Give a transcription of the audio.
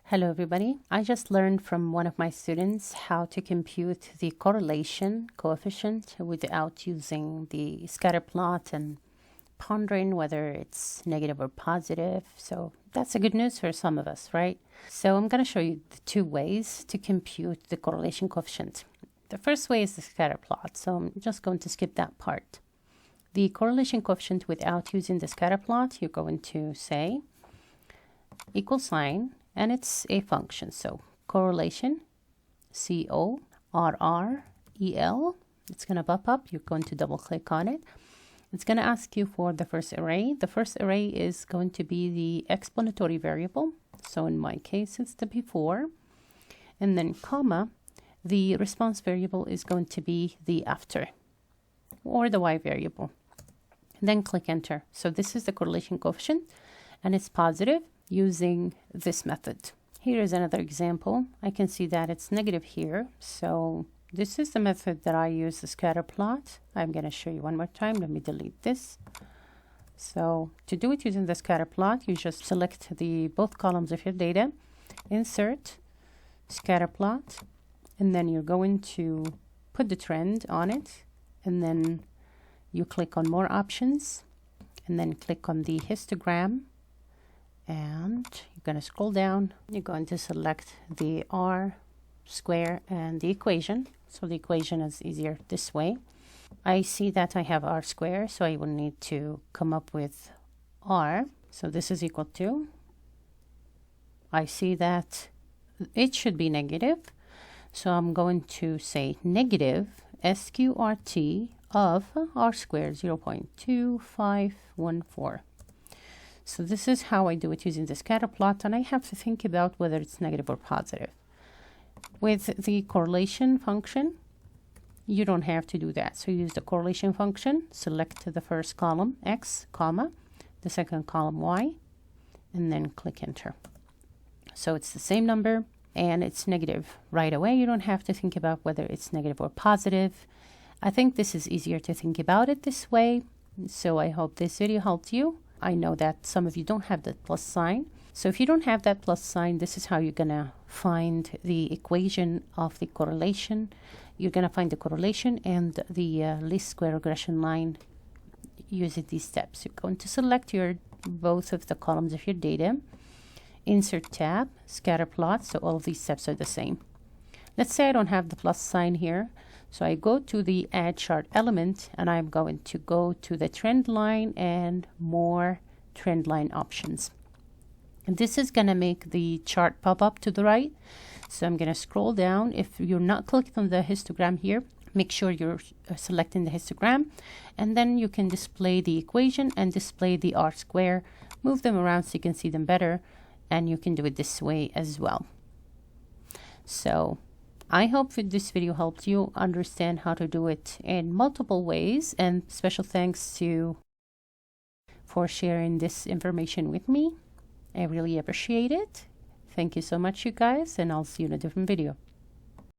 Hello everybody. I just learned from one of my students how to compute the correlation coefficient without using the scatter plot and pondering whether it's negative or positive. So that's a good news for some of us, right? So I'm going to show you the two ways to compute the correlation coefficient. The first way is the scatter plot. So I'm just going to skip that part. The correlation coefficient without using the scatter plot, you're going to say equal sign, and it's a function. So correlation, C-O-R-R-E-L. It's going to pop up. You're going to double click on it. It's going to ask you for the first array. The first array is going to be the explanatory variable. So in my case, it's the before. And then comma, the response variable is going to be the after, or the y variable. And then click enter. So this is the correlation coefficient, and it's positive using this method. Here is another example. I can see that it's negative here. So this is the method that I use, the scatter plot. I'm going to show you one more time. Let me delete this. So to do it using the scatter plot, you just select the both columns of your data, insert, scatter plot, and then you're going to put the trend on it, and then you click on more options, and then click on the histogram, and you're going to scroll down. You're going to select the R square and the equation. So the equation is easier this way. I see that I have R square, so I will need to come up with R. So this is equal to, I see that it should be negative. So I'm going to say negative SQRT of R squared 0.2514. So this is how I do it using the scatter plot, and I have to think about whether it's negative or positive. With the correlation function, you don't have to do that. So use the correlation function, select the first column X, comma, the second column Y, and then click enter. So it's the same number, and it's negative right away. You don't have to think about whether it's negative or positive. I think this is easier to think about it this way. So I hope this video helped you. I know that some of you don't have that plus sign. So if you don't have that plus sign, this is how you're going to find the equation of the correlation. You're going to find the correlation and the least square regression line using these steps. You're going to select both of the columns of your data, insert tab, scatter plot. So all of these steps are the same. Let's say I don't have the plus sign here. So I go to the add chart element, and I'm going to go to the trend line and more trend line options. And this is going to make the chart pop up to the right. So I'm going to scroll down. If you're not clicked on the histogram here, make sure you're selecting the histogram, and then you can display the equation and display the R square. Move them around so you can see them better, and you can do it this way as well. So I hope that this video helped you understand how to do it in multiple ways, and special thanks for sharing this information with me. I really appreciate it. Thank you so much, you guys, and I'll see you in a different video.